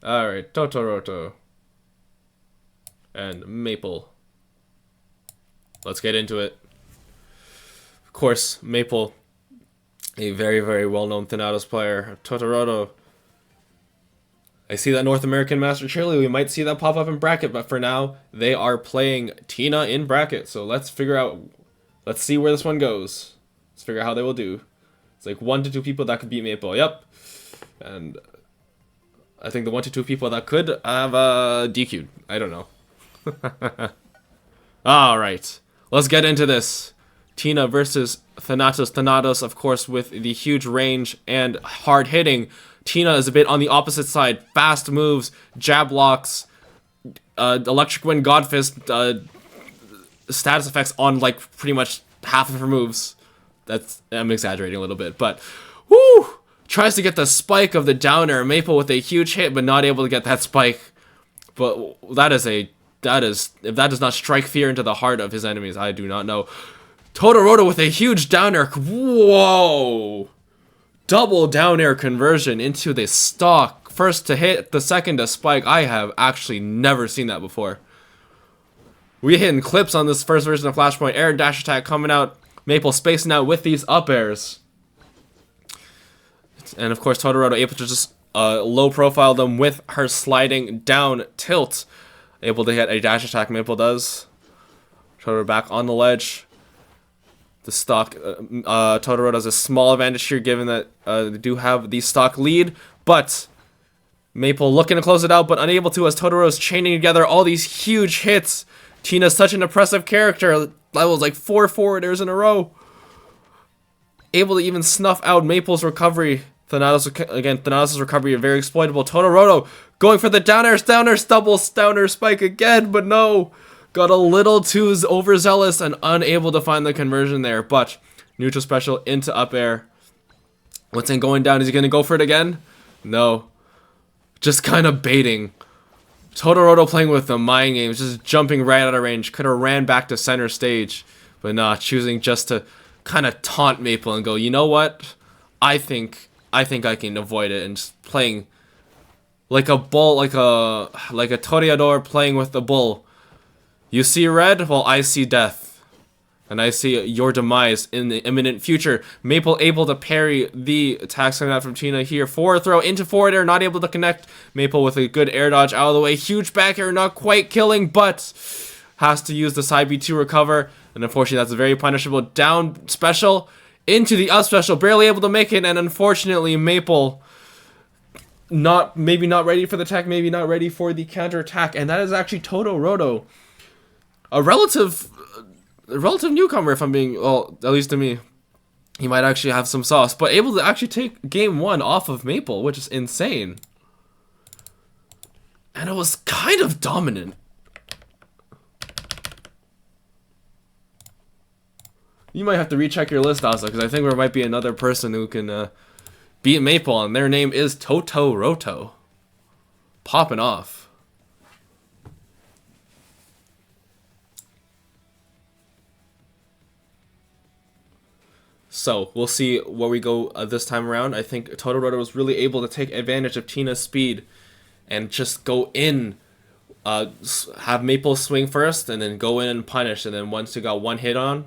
Alright, TotoRoto. And Maple. Let's get into it. Of course, Maple, a very, very well-known Thanatos player. TotoRoto. I see that North American Master Cheerleader. We might see that pop up in bracket, but for now, they are playing Tina in bracket. So let's figure out. Let's see where this one goes. Let's figure out how they will do. It's like 1 to 2 people that could beat Maple. Yep. And I think the 1 to 2 people that could have DQ'd. I don't know. Alright. Let's get into this. Tina versus Thanatos. Thanatos, of course, with the huge range and hard hitting. Tina is a bit on the opposite side. Fast moves, jab locks, electric wind, god fist, status effects on like pretty much half of her moves. I'm exaggerating a little bit, but whoo! Tries to get the spike of the downer. Maple with a huge hit, but not able to get that spike. But if that does not strike fear into the heart of his enemies, I do not know. TotoRoto with a huge down air. Whoa! Double down air conversion into the stock. First to hit, the second to spike. I have actually never seen that before. We hitting clips on this first version of Flashpoint. Air dash attack coming out. Maple spacing out with these up airs. And of course, TotoRoto able to just low profile them with her sliding down tilt. Able to hit a dash attack. Maple does. TotoRoto back on the ledge. The stock, TotoRoto has a small advantage here given that they do have the stock lead, but Maple looking to close it out, but unable to as TotoRoto's chaining together all these huge hits. Tina's such an impressive character, levels like 4 forwarders in a row. Able to even snuff out Maple's recovery. Thanatos' recovery is very exploitable. TotoRoto going for the down air, double downer spike again, but no. Got a little too overzealous and unable to find the conversion there, but neutral special into up air. What's in going down? Is he going to go for it again? No. Just kind of baiting. TotoRoto playing with the mind games, just jumping right out of range. Could have ran back to center stage, but nah, choosing just to kind of taunt Maple and go, you know what? I think I can avoid it, and just playing like a bull, like a toreador playing with the bull. You see red? Well, I see death. And I see your demise in the imminent future. Maple able to parry the attacks coming out from Tina here. Forward throw into forward air, not able to connect. Maple with a good air dodge out of the way. Huge back air, not quite killing, but has to use the side B to recover. And unfortunately, that's a very punishable down special into the up special. Barely able to make it, and unfortunately, Maple maybe not ready for the attack, maybe not ready for the counter attack. And that is actually TotoRoto. A relative newcomer, if I'm being, well, at least to me. He might actually have some sauce, but able to actually take game 1 off of Maple, which is insane. And it was kind of dominant. You might have to recheck your list also, because I think there might be another person who can beat Maple, and their name is TotoRoto. Popping off. So, we'll see where we go this time around. I think TotoRoto was really able to take advantage of Tina's speed and just go in, have Maple swing first, and then go in and punish. And then once you got one hit on,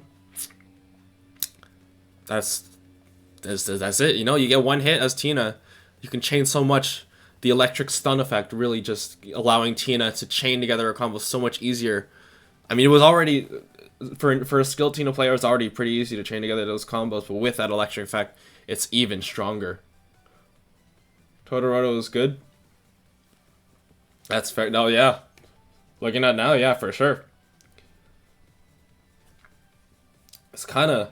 that's it. You know, you get one hit as Tina. You can chain so much. The electric stun effect really just allowing Tina to chain together a combo so much easier. I mean, it was already... For a skilled Tina player, it's already pretty easy to chain together those combos, but with that electric effect, it's even stronger. TotoRoto is good. That's fair. No, yeah. Looking at now, yeah, for sure. It's kind of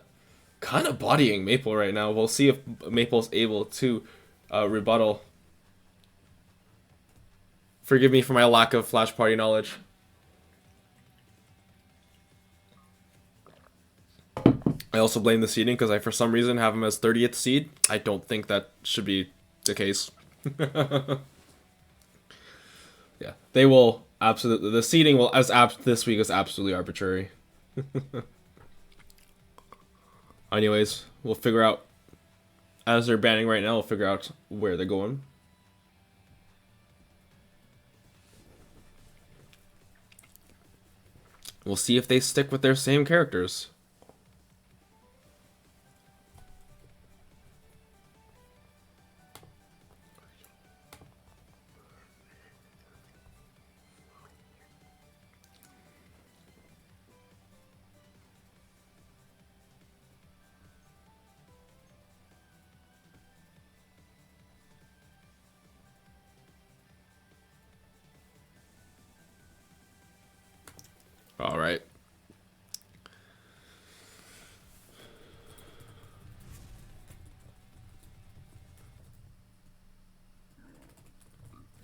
bodying Maple right now. We'll see if Maple's able to rebuttal. Forgive me for my lack of Flash Party knowledge. I also blame the seeding because I, for some reason, have him as 30th seed. I don't think that should be the case. Yeah, they will absolutely. The seeding will this week is absolutely arbitrary. Anyways, we'll figure out as they're banning right now. We'll figure out where they're going. We'll see if they stick with their same characters. All right.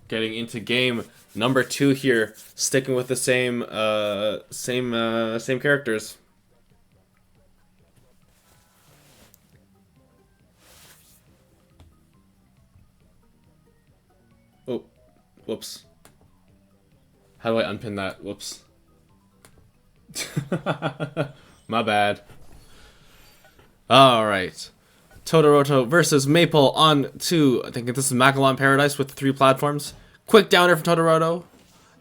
Getting into game number 2 here, sticking with the same characters. Oh, whoops. How do I unpin that? Whoops. My bad. Alright. TotoRoto versus Maple on to, I think this is Magellan Paradise with 3 platforms. Quick downer from TotoRoto.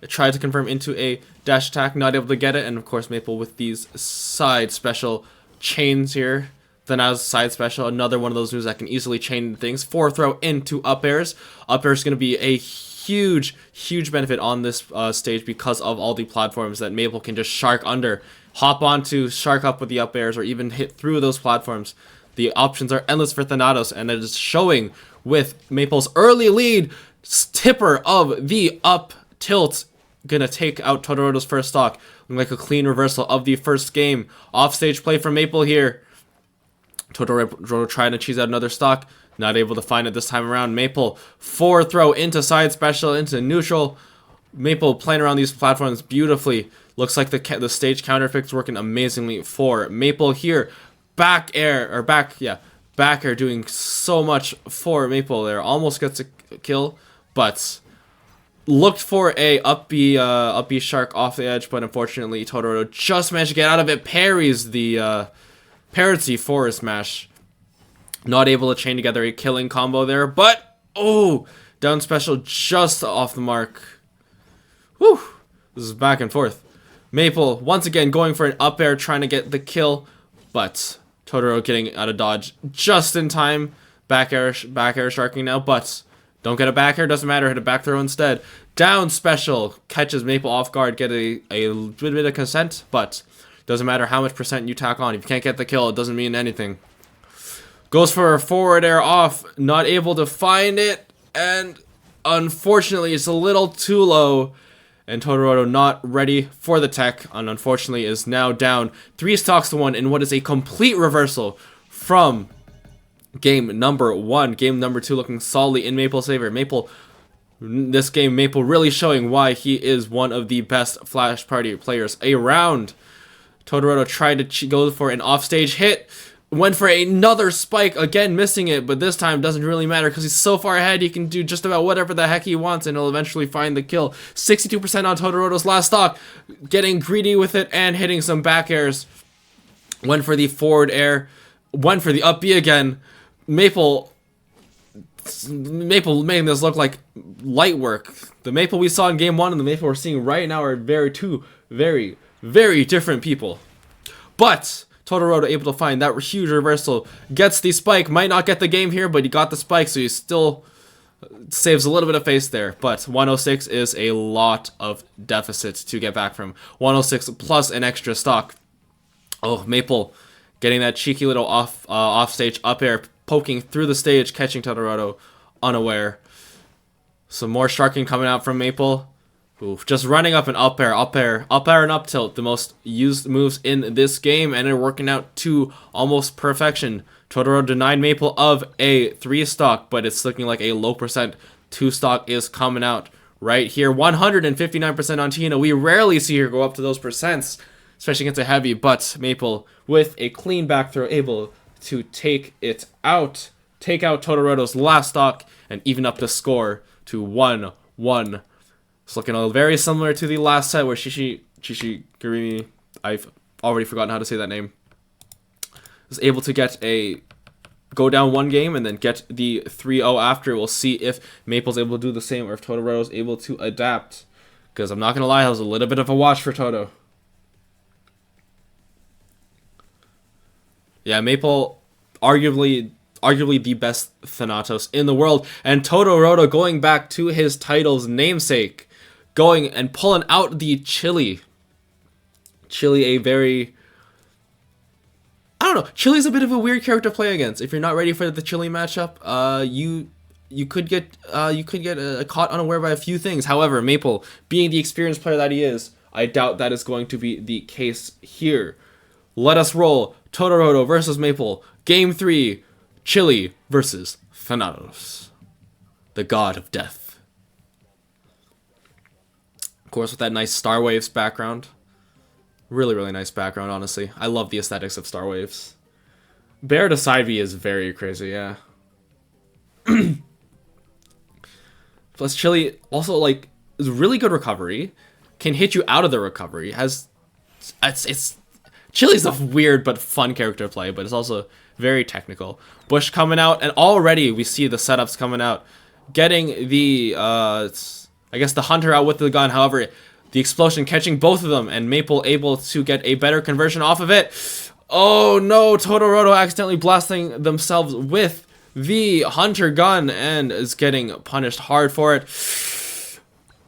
It tried to confirm into a dash attack, not able to get it. And of course Maple with these side special chains here. Thanatos side special, another one of those moves that can easily chain things. 4 throw into up airs. Up air is going to be a huge benefit on this stage because of all the platforms that Maple can just shark under. Hop onto, shark up with the up airs, or even hit through those platforms. The options are endless for Thanatos, and it is showing with Maple's early lead. Tipper of the up tilt gonna take out TotoRoto's first stock. Looking like a clean reversal of the first game. Offstage play from Maple here. TotoRoto trying to cheese out another stock. Not able to find it this time around. Maple 4 throw into side special, into neutral. Maple playing around these platforms beautifully. Looks like the stage counter fix working amazingly for Maple here. Back air doing so much for Maple there. Almost gets a kill, but looked for a up B shark off the edge, but unfortunately TotoRoto just managed to get out of it. Parries the parity forward smash. Not able to chain together a killing combo there, but oh, down special just off the mark. Whew, this is back and forth. Maple once again going for an up air, trying to get the kill, but TotoRoto getting out of dodge just in time. Back air sharking now, but don't get a back air, doesn't matter, hit a back throw instead. Down special catches Maple off guard, get a bit of consent, but doesn't matter how much percent you tack on. If you can't get the kill, it doesn't mean anything. Goes for a forward air off, not able to find it, and unfortunately it's a little too low. And TotoRoto not ready for the tech, and unfortunately is now down 3 stocks to 1 in what is a complete reversal from game number 1. Game number 2 looking solidly in Maple's favor. This game, Maple really showing why he is one of the best Flash Party players around. TotoRoto tried to go for an offstage hit. Went for another spike, again missing it, but this time doesn't really matter because he's so far ahead he can do just about whatever the heck he wants and he'll eventually find the kill. 62% on TotoRoto's last stock, getting greedy with it and hitting some back airs. Went for the forward air, went for the up B again. Maple making this look like light work. The Maple we saw in game 1 and the Maple we're seeing right now are two very different people. But TotoRoto able to find that huge reversal, gets the spike, might not get the game here, but he got the spike, so he still saves a little bit of face there. But 106 is a lot of deficit to get back from. 106 plus an extra stock. Oh, Maple getting that cheeky little offstage up air, poking through the stage, catching TotoRoto unaware. Some more sharking coming out from Maple. Oof, just running up an up air, and up tilt, the most used moves in this game, and they're working out to almost perfection. TotoRoto denied Maple of a 3 stock, but it's looking like a low percent 2 stock is coming out right here. 159% on Tina. We rarely see her go up to those percents, especially against a heavy, but Maple with a clean back throw able to take it out. Take out TotoRoto's last stock and even up the score to 1-1. It's looking very similar to the last set where Shishigurumi, I've already forgotten how to say that name, was able to go down 1 game and then get the 3-0 after. We'll see if Maple's able to do the same or if TotoRoto's able to adapt. Because I'm not going to lie, that was a little bit of a watch for Toto. Yeah, Maple, arguably the best Thanatos in the world, and TotoRoto going back to his title's namesake, going and pulling out the Chili. Chili, a very, I don't know. Chili's a bit of a weird character to play against. If you're not ready for the Chili matchup, you could get caught unaware by a few things. However, Maple, being the experienced player that he is, I doubt that is going to be the case here. Let us roll. TotoRoto versus Maple. Game 3. Chili versus Thanatos, the god of death. Of course, with that nice Star Waves background. Really, really nice background, honestly. I love the aesthetics of Star Waves. Bear to side B is very crazy, yeah. Plus, Chili also, like, is really good recovery. Can hit you out of the recovery. It's Chili's a weird but fun character to play, but it's also very technical. Bush coming out, and already we see the setups coming out. Getting the, I guess the Hunter out with the gun, however, the explosion catching both of them, and Maple able to get a better conversion off of it. Oh no, TotoRoto accidentally blasting themselves with the Hunter gun, and is getting punished hard for it.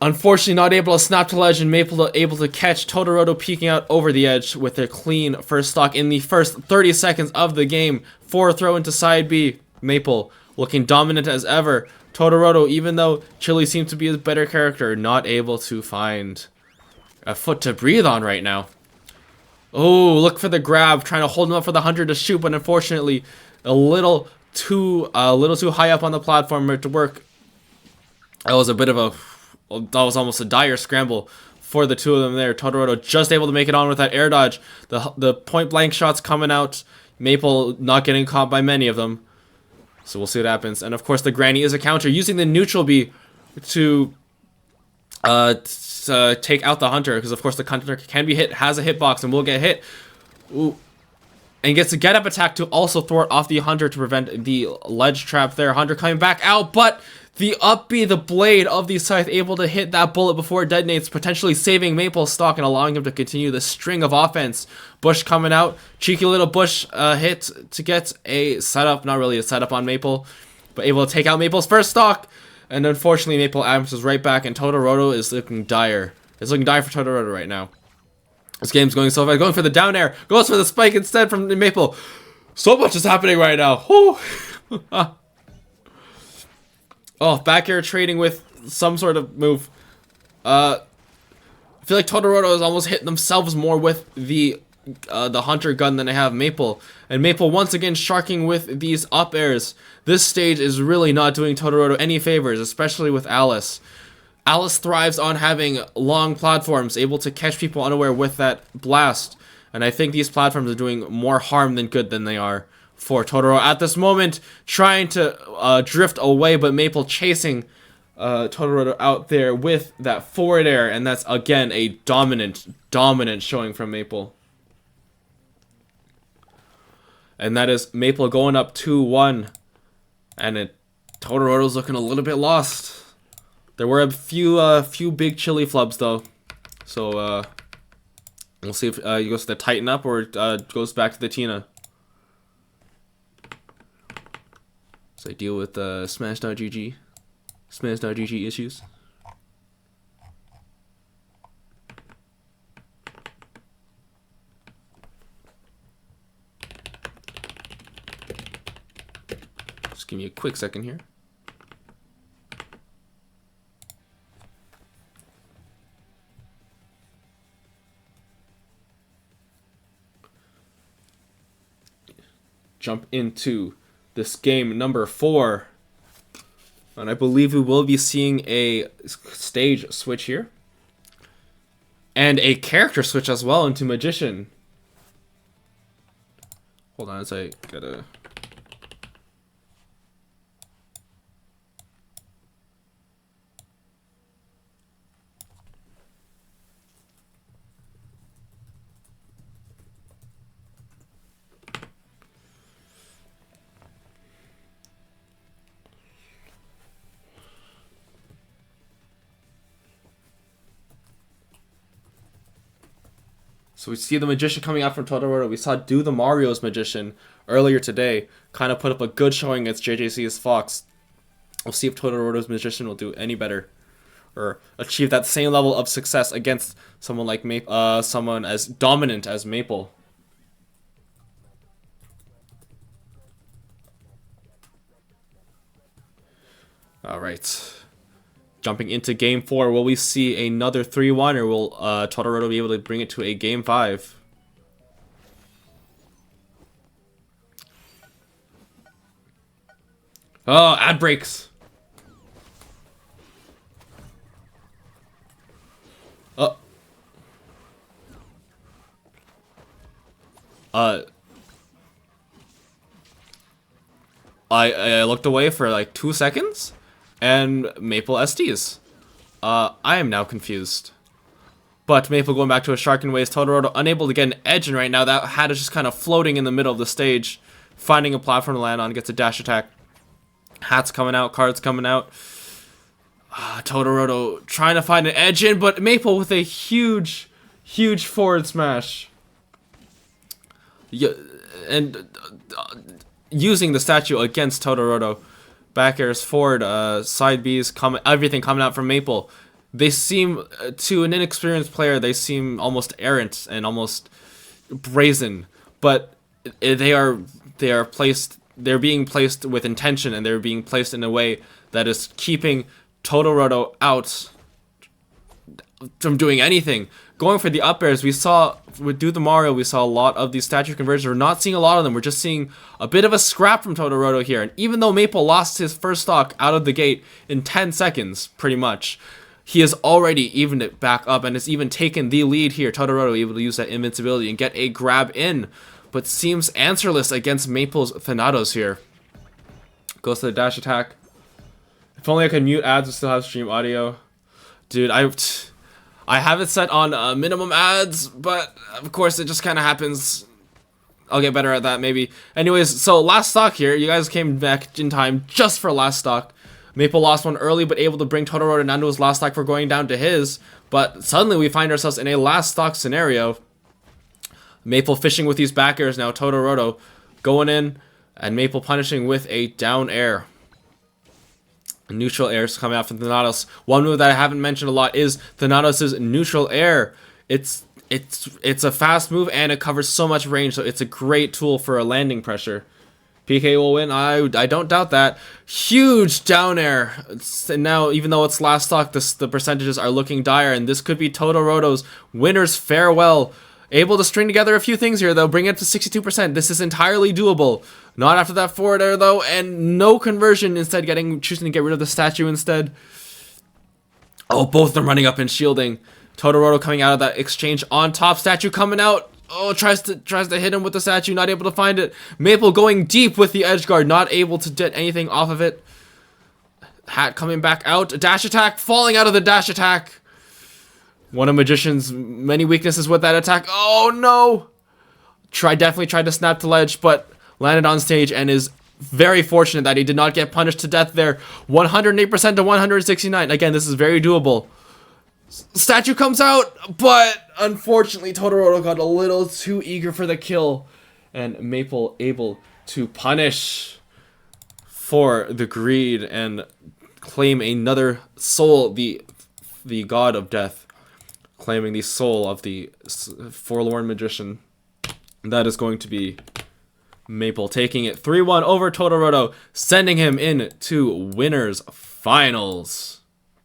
Unfortunately, not able to snap to ledge, and Maple able to catch TotoRoto peeking out over the edge with a clean first stock in the first 30 seconds of the game. 4 throw into side B. Maple looking dominant as ever. TotoRoto, even though Chili seems to be a better character, not able to find a foot to breathe on right now. Oh, look for the grab, trying to hold him up for the 100 to shoot, but unfortunately, a little too high up on the platform to work. That was a bit of a, that was almost a dire scramble for the two of them there. TotoRoto just able to make it on with that air dodge. The point blank shots coming out. Maple not getting caught by many of them. So we'll see what happens. And of course, the Granny is a counter, using the neutral B to take out the Hunter, because of course the Hunter can be hit, has a hitbox, and will get hit. Ooh. And gets a get up attack to also thwart off the Hunter to prevent the ledge trap there. Hunter coming back out, but the up B, the blade of the scythe, able to hit that bullet before it detonates, potentially saving Maple's stock and allowing him to continue the string of offense. Bush coming out, cheeky little Bush hit to get a setup, not really a setup on Maple, but able to take out Maple's first stock. And unfortunately, Maple answers right back, and TotoRoto is looking dire. It's looking dire for TotoRoto right now. This game's going so fast. Going for the down air. Goes for the spike instead from Maple. So much is happening right now. Whew. Oh, back air trading with some sort of move. I feel like TotoRoto is almost hitting themselves more with the Hunter gun than they have Maple. And Maple once again sharking with these up airs. This stage is really not doing TotoRoto any favors, especially with Alice. Alice thrives on having long platforms, able to catch people unaware with that blast. And I think these platforms are doing more harm than good than they are for TotoRoto at this moment, trying to drift away, but Maple chasing TotoRoto out there with that forward air, and that's again a dominant showing from Maple. And that is Maple going up 2-1, and TotoRoto's looking a little bit lost. There were a few big Chili flubs though, so we'll see if he goes to the Tighten Up or goes back to the Tina. So I deal with Smash.gg issues. Just give me a quick second here. Jump into this game number 4, and I believe we will be seeing a stage switch here and a character switch as well into Magician. Hold on, I gotta. So we see the Magician coming out from TotoRoto. We saw Do the Mario's Magician earlier today. Kind of put up a good showing against JJC's Fox. We'll see if TotoRoto's Magician will do any better. Or achieve that same level of success against someone like someone as dominant as Maple. Alright. Jumping into Game 4, will we see another 3-1 or will TotoRoto be able to bring it to a Game 5? Oh, ad breaks. Oh. I looked away for like 2 seconds. And Maple SDs. I am now confused. But Maple going back to a Shark and Ways. TotoRoto unable to get an edge in right now. That hat is just kind of floating in the middle of the stage. Finding a platform to land on. Gets a dash attack. Hats coming out. Cards coming out. TotoRoto trying to find an edge in. But Maple with a huge, huge forward smash. And using the statue against TotoRoto. Back airs, forward, side Bs, everything coming out from Maple. They seem, to an inexperienced player, they seem almost errant and almost brazen. But they're being placed with intention, and they're being placed in a way that is keeping TotoRoto out from doing anything. Going for the up airs, we saw with Do the Mario, we saw a lot of these statue conversions. We're not seeing a lot of them. We're just seeing a bit of a scrap from TotoRoto here. And even though Maple lost his first stock out of the gate in 10 seconds, pretty much, he has already evened it back up and has even taken the lead here. TotoRoto able to use that invincibility and get a grab in, but seems answerless against Maple's Thanatos here. Goes to the dash attack. If only I could mute ads and still have stream audio. Dude, I have it set on minimum ads, but of course it just kind of happens. I'll get better at that maybe. Anyways, so last stock here. You guys came back in time just for last stock. Maple lost one early, but able to bring TotoRoto down to his last stock for going down to his. But suddenly we find ourselves in a last stock scenario. Maple fishing with these back airs now. TotoRoto going in, and Maple punishing with a down air. Neutral airs coming out from Thanatos. One move that I haven't mentioned a lot is Thanatos' neutral air. It's a fast move and it covers so much range, so it's a great tool for a landing pressure. PK will win. I don't doubt that. Huge down air. And now, even though it's last stock, the percentages are looking dire, and this could be TotoRoto's winner's farewell. Able to string together a few things here, though. Bring it to 62%. This is entirely doable. Not after that forward air, though, and no conversion. Instead, choosing to get rid of the statue instead. Oh, both of them running up and shielding. TotoRoto coming out of that exchange on top. Statue coming out. Oh, tries to hit him with the statue. Not able to find it. Maple going deep with the edge guard. Not able to get anything off of it. Hat coming back out. Dash attack. Falling out of the dash attack. One of Magician's many weaknesses with that attack. Oh, no. Definitely tried to snap to ledge, but landed on stage and is very fortunate that he did not get punished to death there. 108% to 169. Again, this is very doable. Statue comes out, but unfortunately, TotoRoto got a little too eager for the kill. And Maple able to punish for the greed and claim another soul, the god of death. Claiming the soul of the forlorn magician. That is going to be Maple taking it 3-1 over TotoRoto, sending him in to winners finals.